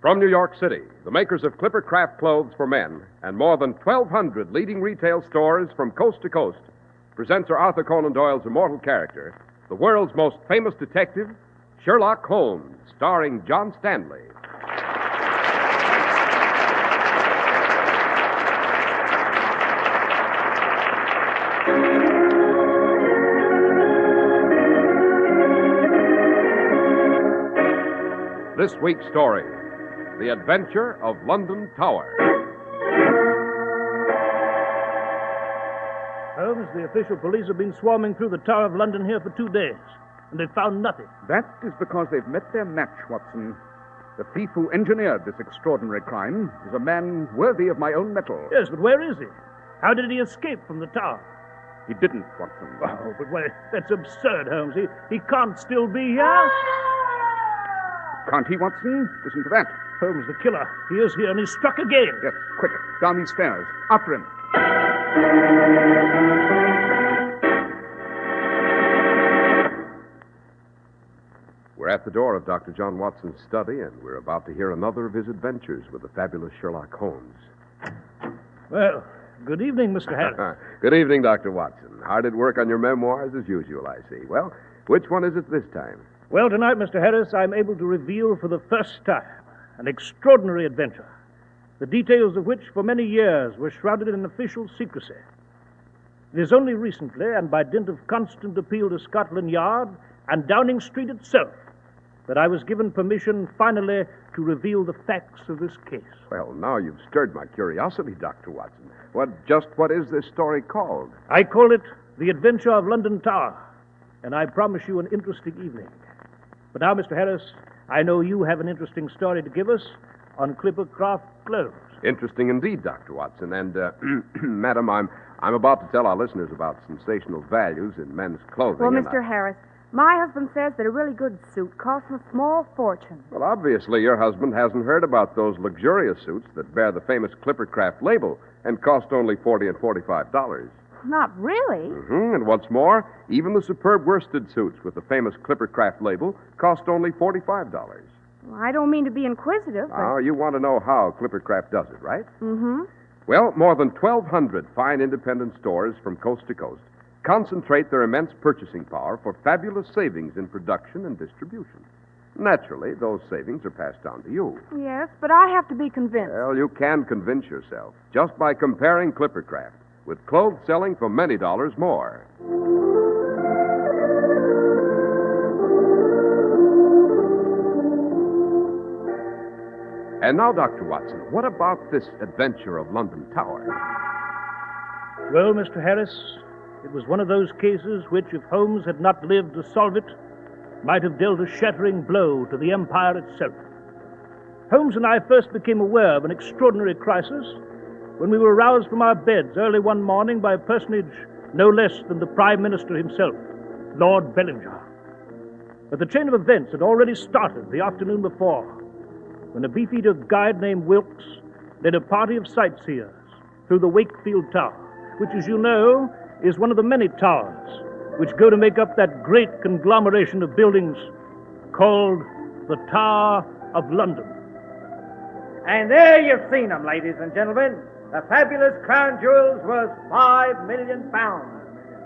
From New York City, the makers of Clipper Craft clothes for men and more than 1,200 leading retail stores from coast to coast present Sir Arthur Conan Doyle's immortal character, the world's most famous detective, Sherlock Holmes, starring John Stanley. This week's story, The Adventure of London Tower. Holmes, the official police have been swarming through the Tower of London here for 2 days, and they've found nothing. That is because they've met their match, Watson. The thief who engineered this extraordinary crime is a man worthy of my own metal. Yes, but where is he? How did he escape from the tower? He didn't, Watson. Oh, but that's absurd, Holmes. He can't still be here. Can't he, Watson? Listen to that. Holmes, the killer. He is here, and he's struck again. Yes, quick. Down these stairs. After him. We're at the door of Dr. John Watson's study, and we're about to hear another of his adventures with the fabulous Sherlock Holmes. Well, good evening, Mr. Harris. Good evening, Dr. Watson. Hard at work on your memoirs as usual, I see. Well, which one is it this time? Well, tonight, Mr. Harris, I'm able to reveal for the first time an extraordinary adventure, the details of which for many years were shrouded in official secrecy. It is only recently, and by dint of constant appeal to Scotland Yard and Downing Street itself, that I was given permission finally to reveal the facts of this case. Well, now you've stirred my curiosity, Dr. Watson. What is this story called? I call it The Adventure of London Tower, and I promise you an interesting evening. But now, Mr. Harris, I know you have an interesting story to give us on Clipper Craft clothes. Interesting indeed, Dr. Watson. And, Madam, I'm about to tell our listeners about sensational values in men's clothing. Well, Mr. Harris, my husband says that a really good suit costs a small fortune. Well, obviously, your husband hasn't heard about those luxurious suits that bear the famous Clipper Craft label and cost only $40 and $45. Not really. Mm-hmm. And what's more, even the superb worsted suits with the famous Clipper Craft label cost only $45. Well, I don't mean to be inquisitive, but... Oh, you want to know how Clipper Craft does it, right? Mm-hmm. Well, more than 1,200 fine independent stores from coast to coast concentrate their immense purchasing power for fabulous savings in production and distribution. Naturally, those savings are passed down to you. Yes, but I have to be convinced. Well, you can convince yourself just by comparing Clipper Craft with clothes selling for many dollars more. And now, Dr. Watson, what about this adventure of London Tower? Well, Mr. Harris, it was one of those cases which, if Holmes had not lived to solve it, might have dealt a shattering blow to the empire itself. Holmes and I first became aware of an extraordinary crisis when we were roused from our beds early one morning by a personage no less than the Prime Minister himself, Lord Bellinger. But the chain of events had already started the afternoon before, when a beefeater guide named Wilkes led a party of sightseers through the Wakefield Tower, which, as you know, is one of the many towers which go to make up that great conglomeration of buildings called the Tower of London. And there you've seen them, ladies and gentlemen. The fabulous crown jewels worth £5 million.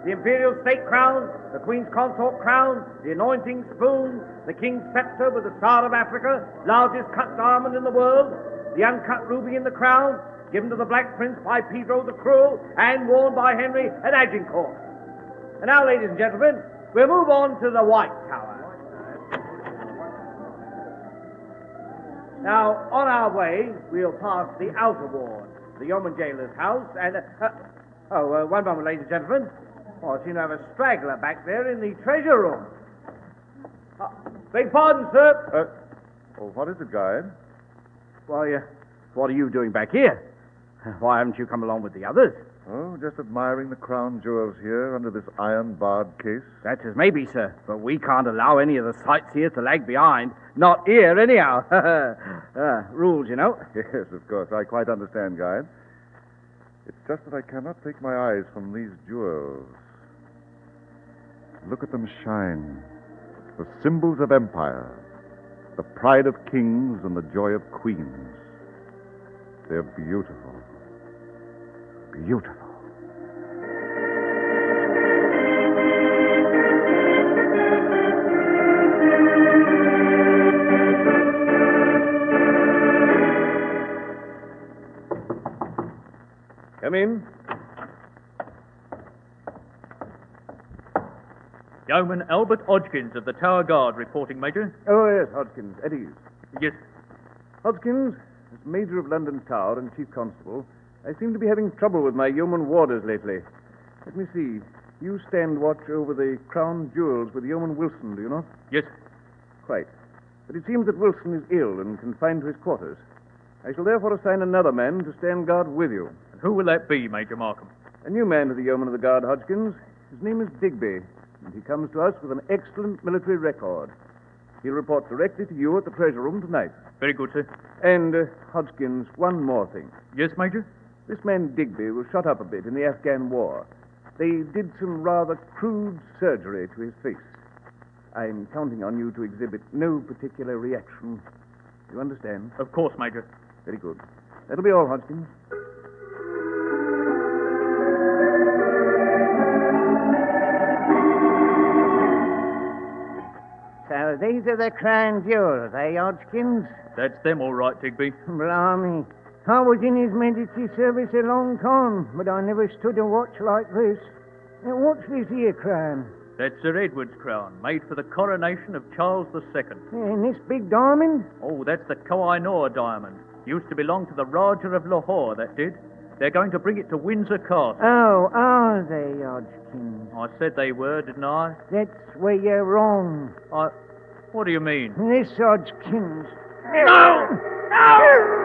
The imperial state crown, the Queen's consort crown, the anointing spoon, the King's scepter with the Star of Africa, largest cut diamond in the world, the uncut ruby in the crown, given to the Black Prince by Pedro the Cruel and worn by Henry at Agincourt. And now, ladies and gentlemen, we'll move on to the White Tower. Now, on our way, we'll pass the outer ward, the yeoman jailer's house, and... one moment, ladies and gentlemen. Oh, I seem to have a straggler back there in the treasure room. Beg pardon, sir. What is it, guide? Why, what are you doing back here? Why haven't you come along with the others? Oh, just admiring the crown jewels here under this iron-barred case. That's as maybe, sir. But we can't allow any of the sightseers to lag behind. Not here, anyhow. Rules, you know. Yes, of course. I quite understand, guide. It's just that I cannot take my eyes from these jewels. Look at them shine. The symbols of empire. the pride of kings and the joy of queens. They're beautiful. Beautiful. Come in. Yeoman Albert Hodgkins of the Tower Guard reporting, Major. Oh, yes, Hodgkins. At ease. Yes. Hodgkins, as Major of London Tower and Chief Constable, I seem to be having trouble with my yeoman warders lately. Let me see. You stand watch over the crown jewels with Yeoman Wilson, do you not? Yes. Quite. But it seems that Wilson is ill and confined to his quarters. I shall therefore assign another man to stand guard with you. And who will that be, Major Markham? A new man to the yeoman of the guard, Hodgkins. His name is Digby, and he comes to us with an excellent military record. He'll report directly to you at the treasure room tonight. Very good, sir. And, Hodgkins, one more thing. Yes, Major? This man Digby was shot up a bit in the Afghan war. They did some rather crude surgery to his face. I'm counting on you to exhibit no particular reaction. You understand? Of course, Major. Very good. That'll be all, Hodgkins. So these are the crown jewels, eh, Hodgkins? That's them, all right, Digby. Blimey. I was in His Majesty's service a long time, but I never stood a watch like this. Now, what's this here crown? That's Sir Edward's crown, made for the coronation of Charles II. And this big diamond? Oh, that's the Koh-i-Noor diamond. Used to belong to the Rajah of Lahore, that did. They're going to bring it to Windsor Castle. Oh, are they, Hodgkins? I said they were, didn't I? That's where you're wrong. What do you mean? This Hodgkins. No! No!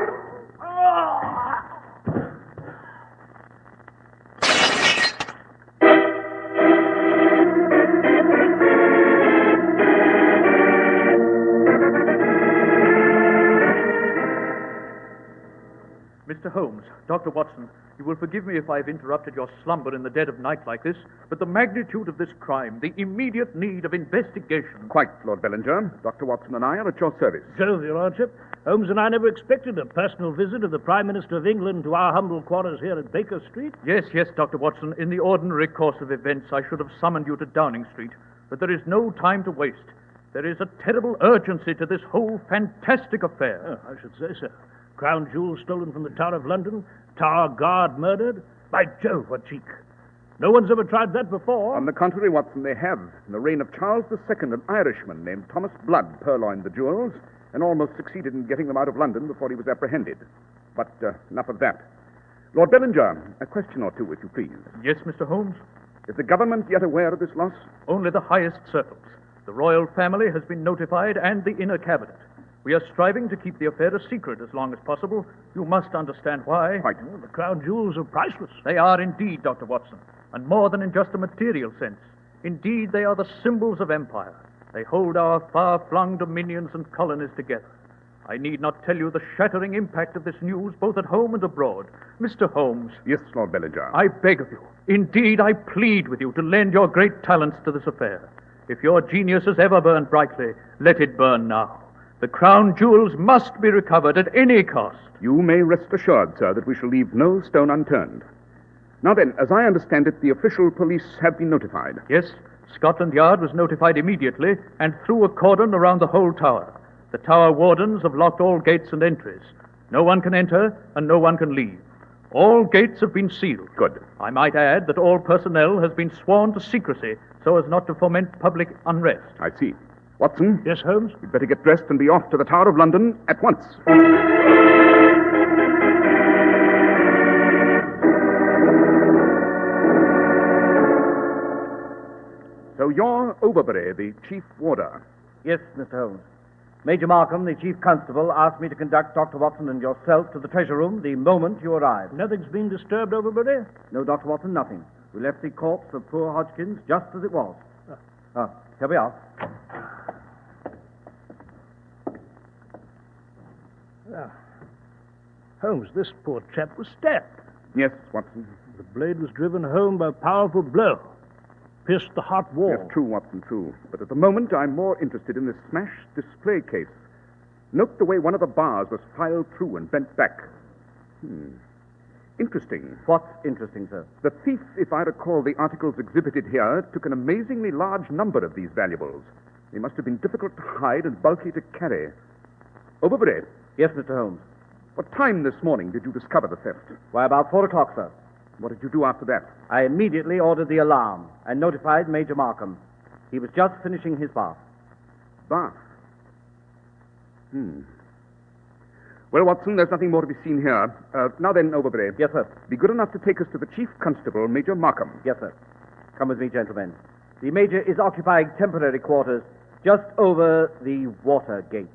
Mr. Holmes, Dr. Watson, you will forgive me if I've interrupted your slumber in the dead of night like this, but the magnitude of this crime, the immediate need of investigation... Quite, Lord Bellinger. Dr. Watson and I are at your service. So, Your Lordship, Holmes and I never expected a personal visit of the Prime Minister of England to our humble quarters here at Baker Street. Yes, Dr. Watson. In the ordinary course of events, I should have summoned you to Downing Street, but there is no time to waste. There is a terrible urgency to this whole fantastic affair. Oh, I should say so. Crown jewels stolen from the Tower of London, Tower Guard murdered. By Jove, what cheek. No one's ever tried that before. On the contrary, Watson, they have. In the reign of Charles II, an Irishman named Thomas Blood purloined the jewels and almost succeeded in getting them out of London before he was apprehended. But enough of that. Lord Bellinger, a question or two, if you please. Yes, Mr. Holmes? Is the government yet aware of this loss? Only the highest circles. The royal family has been notified, and the inner cabinet. We are striving to keep the affair a secret as long as possible. You must understand why. Quite. Oh, the crown jewels are priceless. They are indeed, Dr. Watson, and more than in just a material sense. Indeed, they are the symbols of empire. They hold our far-flung dominions and colonies together. I need not tell you the shattering impact of this news, both at home and abroad. Mr. Holmes. Yes, Lord Bellinger. I beg of you, indeed I plead with you to lend your great talents to this affair. If your genius has ever burned brightly, let it burn now. The crown jewels must be recovered at any cost. You may rest assured, sir, that we shall leave no stone unturned. Now then, as I understand it, the official police have been notified. Yes, Scotland Yard was notified immediately and threw a cordon around the whole tower. The tower wardens have locked all gates and entries. No one can enter and no one can leave. All gates have been sealed. Good. I might add that all personnel has been sworn to secrecy so as not to foment public unrest. I see. Watson? Yes, Holmes? You'd better get dressed and be off to the Tower of London at once. So you're Overbury, the chief warder. Yes, Mr. Holmes. Major Markham, the chief constable, asked me to conduct Dr. Watson and yourself to the treasure room the moment you arrived. Nothing's been disturbed, Overbury? No, Dr. Watson, nothing. We left the corpse of poor Hodgkins just as it was. Here we are. Holmes, this poor chap was stabbed. Yes, Watson. The blade was driven home by a powerful blow. Pierced the heart wall. Yes, true, Watson, true. But at the moment, I'm more interested in this smashed display case Note the way one of the bars was filed through and bent back. Interesting. What's interesting, sir? The thief, if I recall the articles exhibited here, took an amazingly large number of these valuables. They must have been difficult to hide and bulky to carry. Overbury, Yes, Mr. Holmes. what time this morning did you discover the theft? Why, about 4 o'clock, sir. What did you do after that? I immediately ordered the alarm and notified Major Markham. He was just finishing his bath. Bath. Well, Watson, there's nothing more to be seen here. Now then, Overbury. Yes, sir. Be good enough to take us to the Chief Constable, Major Markham. Yes, sir. Come with me, gentlemen. The Major is occupying temporary quarters just over the water gate.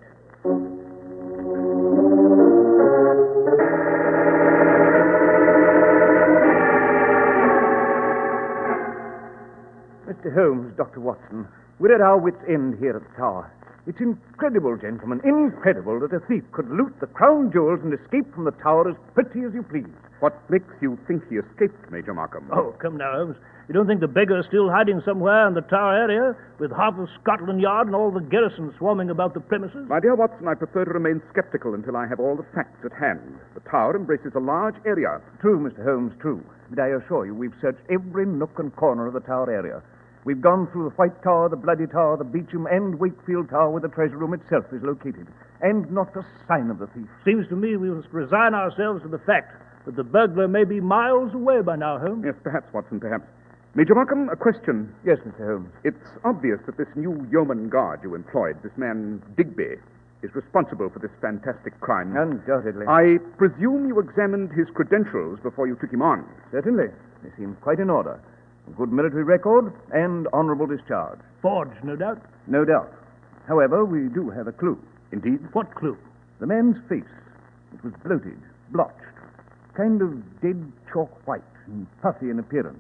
Mr. Holmes, Dr. Watson, we're at our wits' end here at the Tower. It's incredible, gentlemen, incredible that a thief could loot the crown jewels and escape from the Tower as pretty as you please. What makes you think he escaped, Major Markham? Oh, come now, Holmes. You don't think the beggar's still hiding somewhere in the Tower area with half of Scotland Yard and all the garrison swarming about the premises? My dear Watson, I prefer to remain skeptical until I have all the facts at hand. The Tower embraces a large area. True, Mr. Holmes, true. But I assure you, we've searched every nook and corner of the Tower area. We've gone through the White Tower, the Bloody Tower, the Beauchamp, and Wakefield Tower, where the treasure room itself is located. And not a sign of the thief. Seems to me we must resign ourselves to the fact that the burglar may be miles away by now, Holmes. Yes, perhaps, Watson, perhaps. Major Markham, a question. Yes, Mr. Holmes. It's obvious that this new yeoman guard you employed, this man Digby, is responsible for this fantastic crime. Undoubtedly. I presume you examined his credentials before you took him on. Certainly. They seem quite in order. A good military record and honorable discharge. Forged, no doubt? No doubt. However, we do have a clue. Indeed? What clue? The man's face. It was bloated, blotched, kind of dead chalk white and puffy in appearance.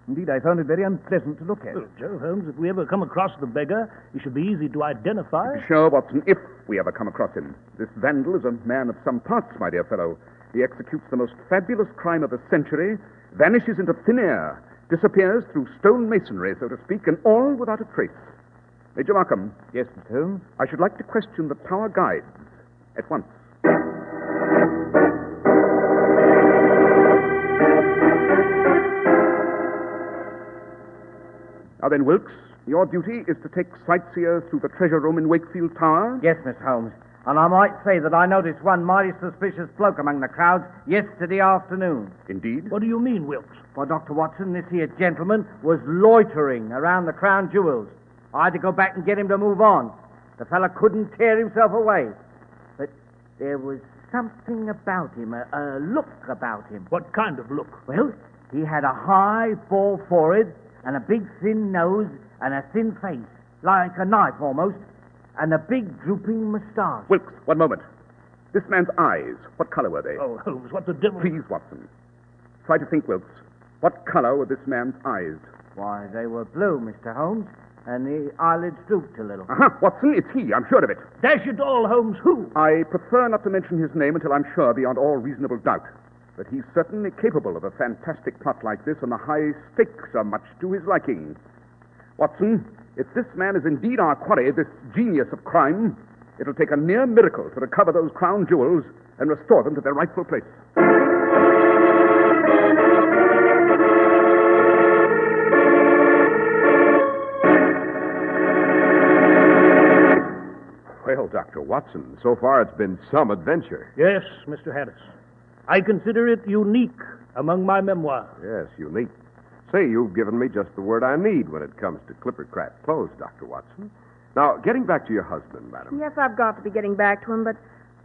Indeed, I found it very unpleasant to look at. Well, Joe Holmes, if we ever come across the beggar, he should be easy to identify. Be sure, Watson, if we ever come across him. This vandal is a man of some parts, my dear fellow. He executes the most fabulous crime of the century, vanishes into thin air, disappears through stone masonry, so to speak, and all without a trace. Major Markham. Yes, Mr. Holmes? I should like to question the Tower guides at once. Now then, Wilkes, your duty is to take sightseers through the treasure room in Wakefield Tower. Yes, Mr. Holmes. And I might say that I noticed one mighty suspicious bloke among the crowds yesterday afternoon. Indeed? What do you mean, Wilkes? Why, Dr. Watson, this here gentleman was loitering around the crown jewels. I had to go back and get him to move on. The fella couldn't tear himself away. But there was something about him, a look about him. What kind of look? Well, he had a high, full forehead and a big, thin nose and a thin face, like a knife almost, and a big, drooping moustache. Wilkes, one moment. This man's eyes, what color were they? Oh, Holmes, what the devil? Please, Watson. Try to think, Wilkes. What color were this man's eyes? Why, they were blue, Mr. Holmes, and the eyelids drooped a little. Uh-huh, Watson, it's he. I'm sure of it. Dash it all, Holmes, who? I prefer not to mention his name until I'm sure beyond all reasonable doubt. But he's certainly capable of a fantastic plot like this, and the high stakes are much to his liking. Watson, if this man is indeed our quarry, this genius of crime, it'll take a near miracle to recover those crown jewels and restore them to their rightful place. Well, Dr. Watson, so far it's been some adventure. Yes, Mr. Harris. I consider it unique among my memoirs. Yes, unique. Say, you've given me just the word I need when it comes to Clippercraft clothes, Dr. Watson. Now, getting back to your husband, madam. Yes, I've got to be getting back to him, but,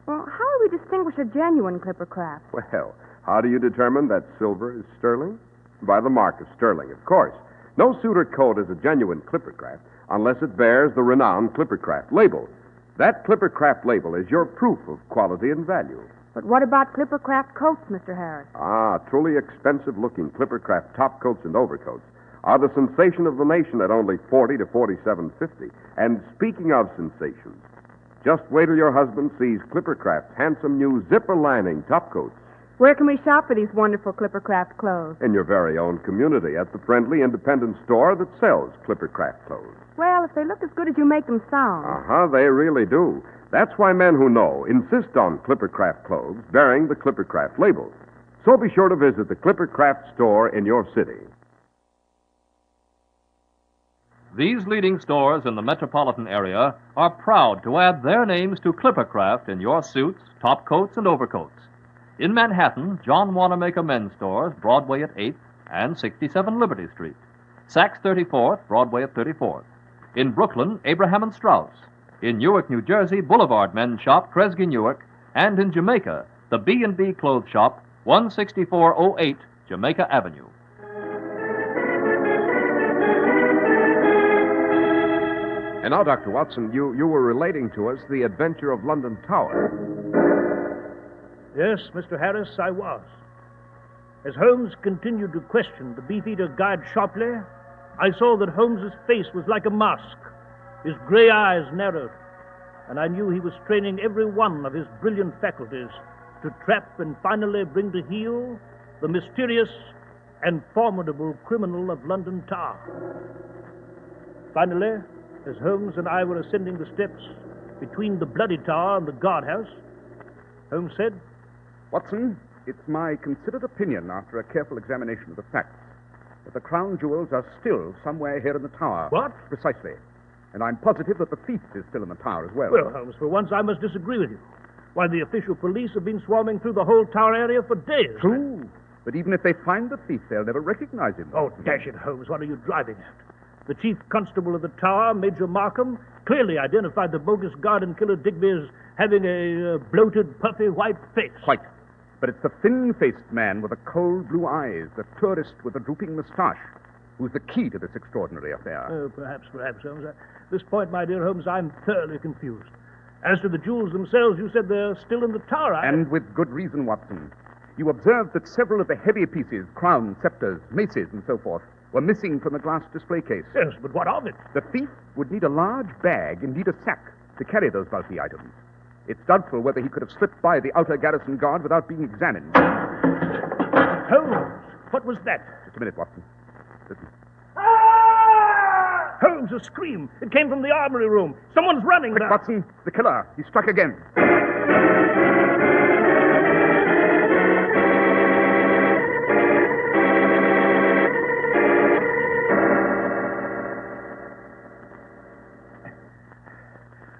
well, how do we distinguish a genuine clipper craft? Well, how do you determine that silver is sterling? By the mark of sterling, of course. No suit or coat is a genuine Clippercraft unless it bears the renowned Clippercraft label. That Clippercraft label is your proof of quality and value. But what about Clippercraft coats, Mr. Harris? Ah, truly expensive-looking Clippercraft top coats and overcoats are the sensation of the nation at only $40 to $47.50. And speaking of sensations, just wait till your husband sees Clippercraft's handsome new zipper lining top coats. Where can we shop for these wonderful Clippercraft clothes? In your very own community at the friendly independent store that sells Clippercraft clothes. Well, if they look as good as you make them sound. Uh-huh, they really do. That's why men who know insist on Clippercraft clothes bearing the Clippercraft label. So be sure to visit the Clippercraft store in your city. These leading stores in the metropolitan area are proud to add their names to Clippercraft in your suits, top coats, and overcoats. In Manhattan, John Wanamaker Men's Stores, Broadway at 8th and 67 Liberty Street. Saks 34th, Broadway at 34th. In Brooklyn, Abraham and Strauss. In Newark, New Jersey, Boulevard Men's Shop, Kresge Newark. And in Jamaica, the B&B Clothes Shop, 16408 Jamaica Avenue. And now, Dr. Watson, you were relating to us the adventure of London Tower. Yes, Mr. Harris, I was. As Holmes continued to question the beefeater guide sharply, I saw that Holmes's face was like a mask. His gray eyes narrowed, and I knew he was straining every one of his brilliant faculties to trap and finally bring to heel the mysterious and formidable criminal of London Tower. Finally, as Holmes and I were ascending the steps between the Bloody Tower and the guardhouse, Holmes said, Watson, it's my considered opinion, after a careful examination of the facts, that the crown jewels are still somewhere here in the tower. What? Precisely. And I'm positive that the thief is still in the tower as well. Well, Holmes, for once I must disagree with you. Why, the official police have been swarming through the whole tower area for days. True. But even if they find the thief, they'll never recognize him. Oh, dash it, Holmes, what are you driving at? The chief constable of the tower, Major Markham, clearly identified the bogus garden killer Digby as having a bloated, puffy white face. Quite. But it's the thin-faced man with the cold blue eyes, the tourist with the drooping moustache, who's the key to this extraordinary affair. Oh, perhaps, Holmes. At this point, my dear Holmes, I'm thoroughly confused. As to the jewels themselves, you said they're still in the tower. And with good reason, Watson. You observed that several of the heavy pieces, crowns, scepters, maces, and so forth, were missing from the glass display case. Yes, but what of it? The thief would need a large bag, indeed a sack, to carry those bulky items. It's doubtful whether he could have slipped by the outer garrison guard without being examined. Holmes, what was that? Just a minute, Watson. Listen. Holmes, a scream. It came from the armory room. Someone's running. Quick, Watson. The killer. He struck again.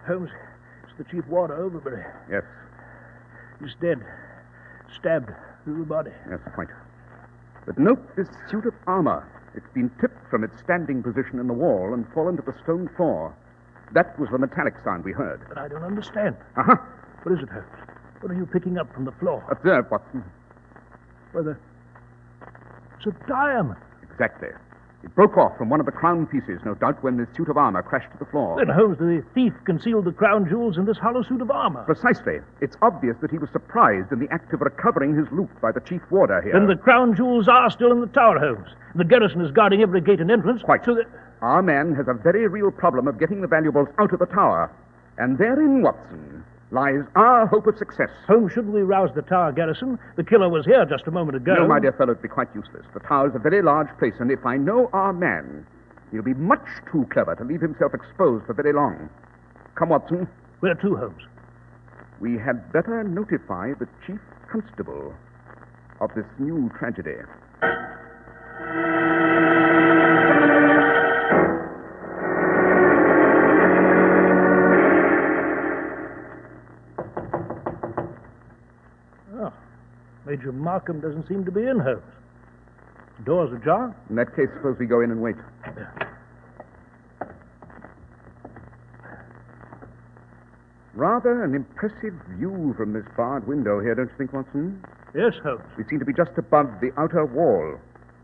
Holmes, it's the chief warder, Overbury. Yes. He's dead. Stabbed through the body. Yes, quite. But note this suit of armor. It's been tipped from its standing position in the wall and fallen to the stone floor. That was the metallic sound we heard. But I don't understand. Uh-huh. What is it, Holmes? What are you picking up from the floor? Observe, Watson. Whether it's a diamond. Exactly. It broke off from one of the crown pieces, no doubt, when this suit of armor crashed to the floor. Then, Holmes, the thief concealed the crown jewels in this hollow suit of armor. Precisely. It's obvious that he was surprised in the act of recovering his loot by the chief warder here. Then the crown jewels are still in the tower, Holmes. The garrison is guarding every gate and entrance. Quite. So that... Our man has a very real problem of getting the valuables out of the tower. And therein, Watson, lies our hope of success. Holmes, should we rouse the tower garrison? The killer was here just a moment ago. No, my dear fellow, it'd be quite useless. The tower's a very large place, and if I know our man, he'll be much too clever to leave himself exposed for very long. Come, Watson. Where to, Holmes? We had better notify the chief constable of this new tragedy. Oh, Major Markham doesn't seem to be in, Holmes. Doors ajar. In that case, suppose we go in and wait. Rather an impressive view from this barred window here, don't you think, Watson? Yes, Holmes. We seem to be just above the outer wall,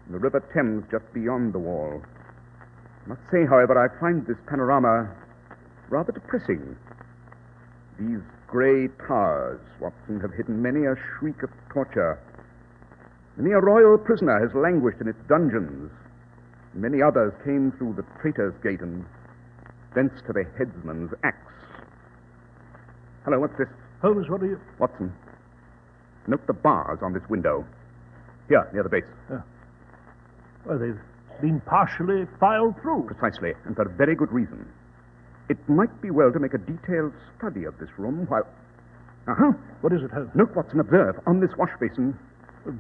and the River Thames just beyond the wall. I must say, however, I find this panorama rather depressing. These grey towers, Watson, have hidden many a shriek of torture. Many a royal prisoner has languished in its dungeons. Many others came through the traitor's gate and thence to the headsman's axe. Hello, what's this? Holmes, what are you... Watson, Note the bars on this window. Here, near the base. Well, they've been partially filed through. Precisely, and for a very good reason. It might be well to make a detailed study of this room while... What is it, Holmes? Note, Watson, observe. On this wash basin...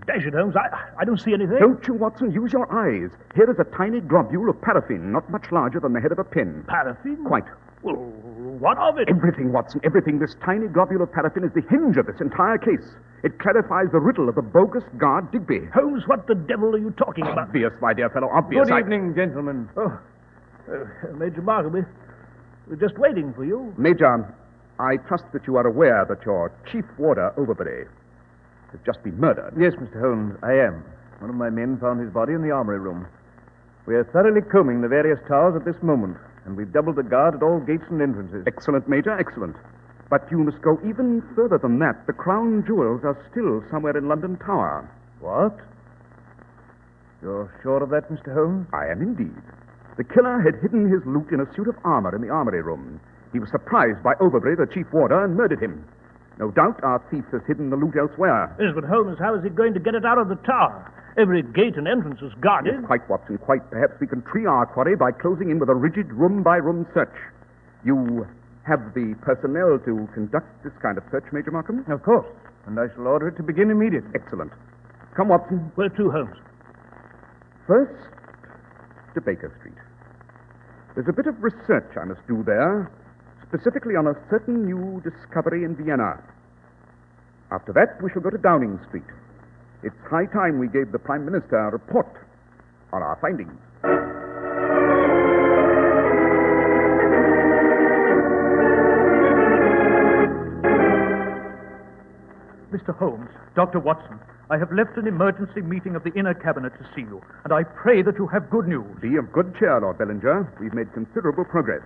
Dash it, Holmes. I don't see anything. Don't you, Watson? Use your eyes. Here is a tiny globule of paraffin, not much larger than the head of a pin. Paraffin? Quite. Well, what of it? Everything, Watson, everything. This tiny globule of paraffin is the hinge of this entire case. It clarifies the riddle of the bogus guard Digby. Holmes, what the devil are you talking about? Obvious, my dear fellow, obvious. Good evening, gentlemen. Major Markham, we're just waiting for you. Major, I trust that you are aware that your chief warder, Overbury, has just been murdered. Yes, Mr. Holmes, I am. One of my men found his body in the armory room. We are thoroughly combing the various towers at this moment, and we've doubled the guard at all gates and entrances. Excellent, Major, excellent. But you must go even further than that. The crown jewels are still somewhere in London Tower. What? You're sure of that, Mr. Holmes? I am indeed. The killer had hidden his loot in a suit of armor in the armory room. He was surprised by Overbury, the chief warder, and murdered him. No doubt our thief has hidden the loot elsewhere. Yes, but Holmes, how is he going to get it out of the tower? Every gate and entrance is guarded. Yes, quite, Watson, quite. Perhaps we can tree our quarry by closing in with a rigid room-by-room search. You have the personnel to conduct this kind of search, Major Markham? Of course. And I shall order it to begin immediately. Excellent. Come, Watson. Where to, Holmes? First, to Baker Street. There's a bit of research I must do there, specifically on a certain new discovery in Vienna. After that, we shall go to Downing Street. It's high time we gave the Prime Minister a report on our findings. Mr. Holmes, Dr. Watson, I have left an emergency meeting of the inner cabinet to see you, and I pray that you have good news. Be of good cheer, Lord Bellinger. We've made considerable progress.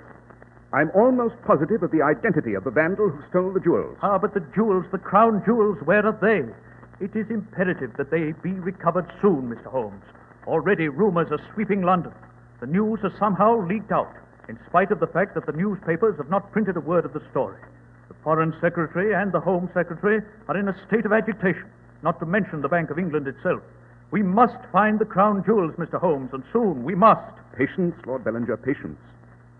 I'm almost positive of the identity of the vandal who stole the jewels. Ah, but the jewels, the crown jewels, where are they? It is imperative that they be recovered soon, Mr. Holmes. Already rumors are sweeping London. The news has somehow leaked out, in spite of the fact that the newspapers have not printed a word of the story. The Foreign Secretary and the Home Secretary are in a state of agitation, not to mention the Bank of England itself. We must find the crown jewels, Mr. Holmes, and soon we must. Patience, Lord Bellinger, patience.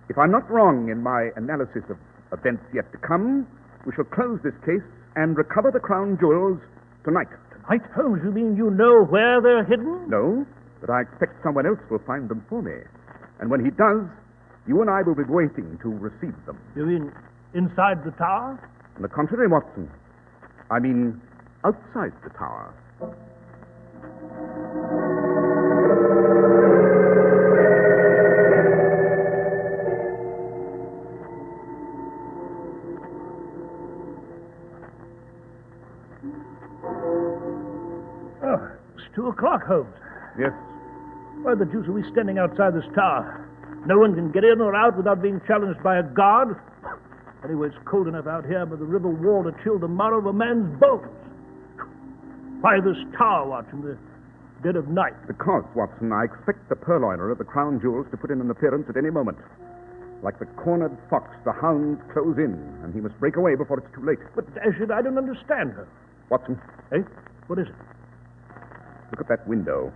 If I'm not wrong in my analysis of events yet to come, we shall close this case and recover the crown jewels tonight. Tonight, Holmes? You mean you know where they're hidden? No, but I expect someone else will find them for me. And when he does, you and I will be waiting to receive them. You mean inside the tower? On the contrary, Watson. I mean outside the tower. Oh, it's 2 o'clock, Holmes. Yes. Why the deuce are we standing outside this tower? No one can get in or out without being challenged by a guard. Anyway, it's cold enough out here by the river wall to chill the marrow of a man's bones. Why this tower watch in the dead of night? Because, Watson, I expect the purloiner of the crown jewels to put in an appearance at any moment. Like the cornered fox, the hounds close in, and he must break away before it's too late. But, dash it, I don't understand her. Watson, Eh? What is it? look at that window,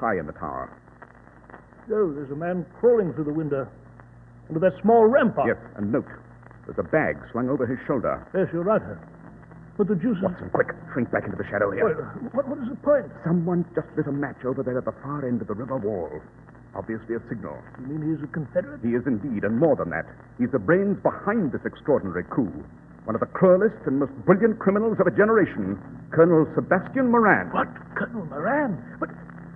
high in the tower. Oh, there's a man crawling through the window. Under that small rampart. Yes, and note, there's a bag slung over his shoulder. Yes, you're right, her. But the deuce is... Watson, quick, shrink back into the shadow here. Well, what is the point? Someone just lit a match over there at the far end of the river wall. Obviously a signal. You mean he's a Confederate? He is indeed, and more than that. He's the brains behind this extraordinary coup. One of the cruelest and most brilliant criminals of a generation, Colonel Sebastian Moran. What? Colonel Moran? But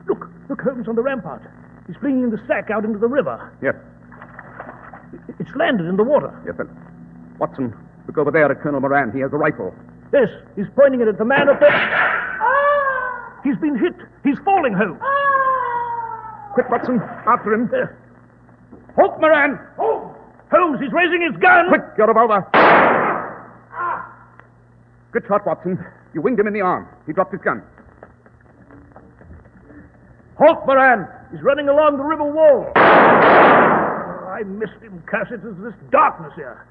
look, Holmes, on the rampart. He's flinging the sack out into the river. Yes, It's landed in the water. yes, sir. Watson, look over there at Colonel Moran. He has a rifle. Yes, he's pointing it at the man up there. He's been hit. He's falling, Holmes. Quick, Watson, after him. Halt, Moran! Oh! Holmes, he's raising his gun! Quick, your revolver. Good shot, Watson. You winged him in the arm. He dropped his gun. Halt, Moran! He's running along the river wall. Oh, I missed him, curse it. There's this darkness here.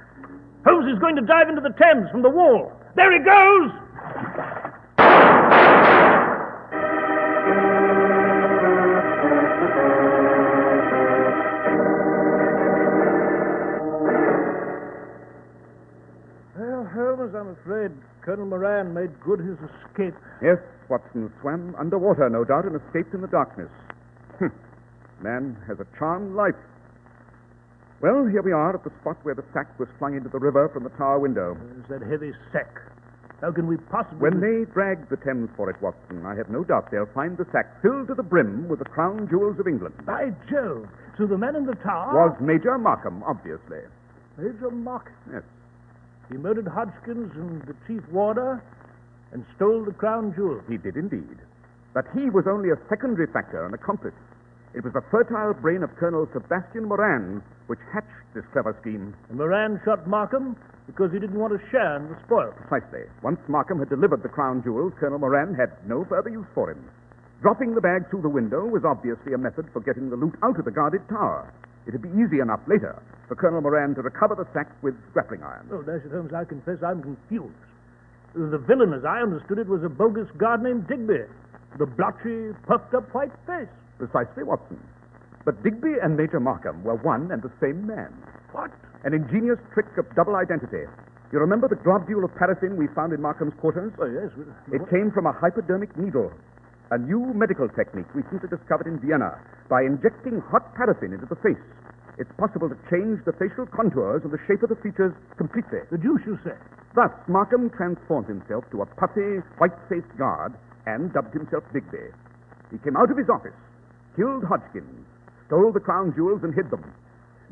Holmes is going to dive into the Thames from the wall. There he goes! afraid Colonel Moran made good his escape. Yes, Watson swam underwater, no doubt, and escaped in the darkness. Man has a charmed life. Well, here we are at the spot where the sack was flung into the river from the tower window. There's that heavy sack. How can we possibly... When they drag the Thames for it, Watson, I have no doubt they'll find the sack filled to the brim with the crown jewels of England. By Jove! So the man in the tower... Was Major Markham, obviously. Major Markham? Yes. He murdered Hodgkins and the chief warder and stole the crown jewels. He did indeed. But he was only a secondary factor, an accomplice. It was the fertile brain of Colonel Sebastian Moran which hatched this clever scheme. And Moran shot Markham because he didn't want to share in the spoil. Precisely. Once Markham had delivered the crown jewels, Colonel Moran had no further use for him. Dropping the bag through the window was obviously a method for getting the loot out of the guarded tower. It'd be easy enough later for Colonel Moran to recover the sack with grappling irons. Oh, Dashiell Holmes, I confess I'm confused. The villain, as I understood it, was a bogus guard named Digby. The blotchy, puffed-up white face. Precisely, Watson. But Digby and Major Markham were one and the same man. What? An ingenious trick of double identity. You remember the globule of paraffin we found in Markham's quarters? Oh, yes. It came from a hypodermic needle, a new medical technique recently discovered in Vienna. By injecting hot paraffin into the face, it's possible to change the facial contours and the shape of the features completely. The deuce, you say? Thus, Markham transformed himself to a puffy, white-faced guard and dubbed himself Digby. He came out of his office, killed Hodgkins, stole the crown jewels and hid them.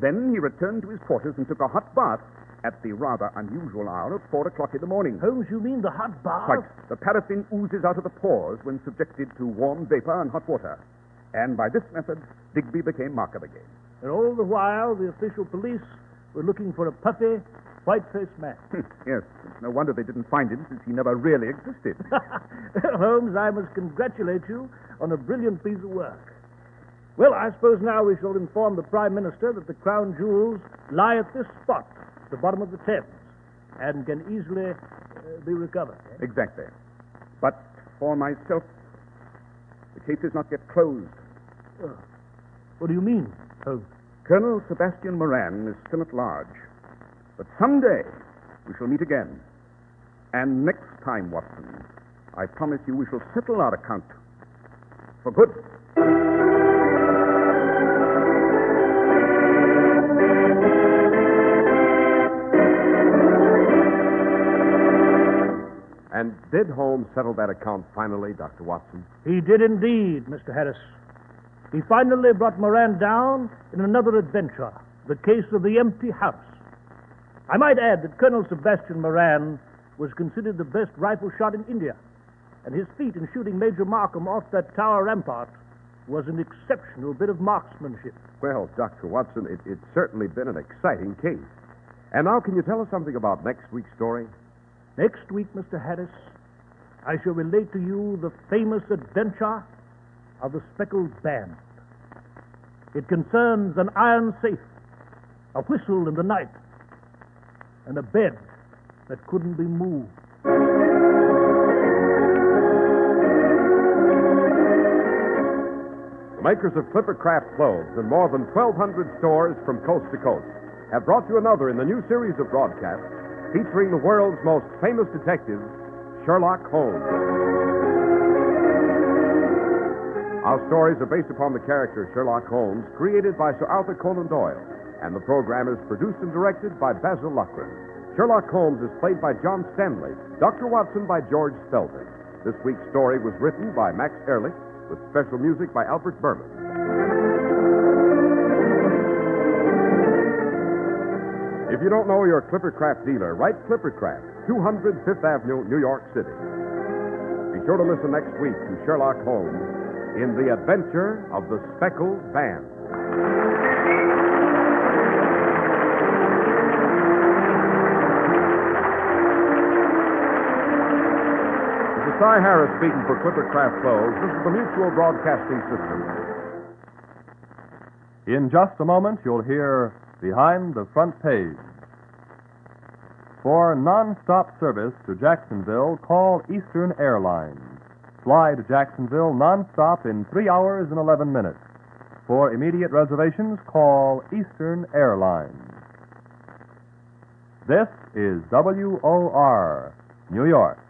Then he returned to his quarters and took a hot bath at the rather unusual hour of 4 o'clock in the morning. Holmes, you mean the hot bath? Quite. The paraffin oozes out of the pores when subjected to warm vapor and hot water. And by this method, Digby became Markham again. And all the while, the official police were looking for a puffy, white-faced man. Yes, it's no wonder they didn't find him, since he never really existed. Holmes, I must congratulate you on a brilliant piece of work. Well, I suppose now we shall inform the Prime Minister that the crown jewels lie at this spot, at the bottom of the Thames, and can easily be recovered. Eh? Exactly. But for myself, the case is not yet closed. What do you mean, Holmes? Colonel Sebastian Moran is still at large. But someday we shall meet again. And next time, Watson, I promise you we shall settle our account for good. And did Holmes settle that account finally, Dr. Watson? He did indeed, Mr. Harris. He finally brought Moran down in another adventure, the case of the empty house. I might add that Colonel Sebastian Moran was considered the best rifle shot in India, and his feat in shooting Major Markham off that tower rampart was an exceptional bit of marksmanship. Well, Dr. Watson, it's certainly been an exciting case. And now, can you tell us something about next week's story? Next week, Mr. Harris, I shall relate to you the famous adventure of the Speckled Band. It concerns an iron safe, a whistle in the night, and a bed that couldn't be moved. The makers of Clipper Craft clothes and more than 1,200 stores from coast to coast have brought you another in the new series of broadcasts featuring the world's most famous detective, Sherlock Holmes. Our stories are based upon the character Sherlock Holmes, created by Sir Arthur Conan Doyle, and the program is produced and directed by Basil Loughrane. Sherlock Holmes is played by John Stanley, Dr. Watson by George Spelton. This week's story was written by Max Ehrlich, with special music by Albert Berman. If you don't know your Clipper Craft dealer, write Clipper Craft, 200 Fifth Avenue, New York City. Be sure to listen next week to Sherlock Holmes in The Adventure of the Speckled Band. This is Cy Harris speaking for Clipper Craft Clothes. This is the Mutual Broadcasting System. In just a moment, you'll hear Behind the Front Page. For non-stop service to Jacksonville, call Eastern Airlines. Fly to Jacksonville non-stop in 3 hours and 11 minutes. For immediate reservations, call Eastern Airlines. This is WOR, New York.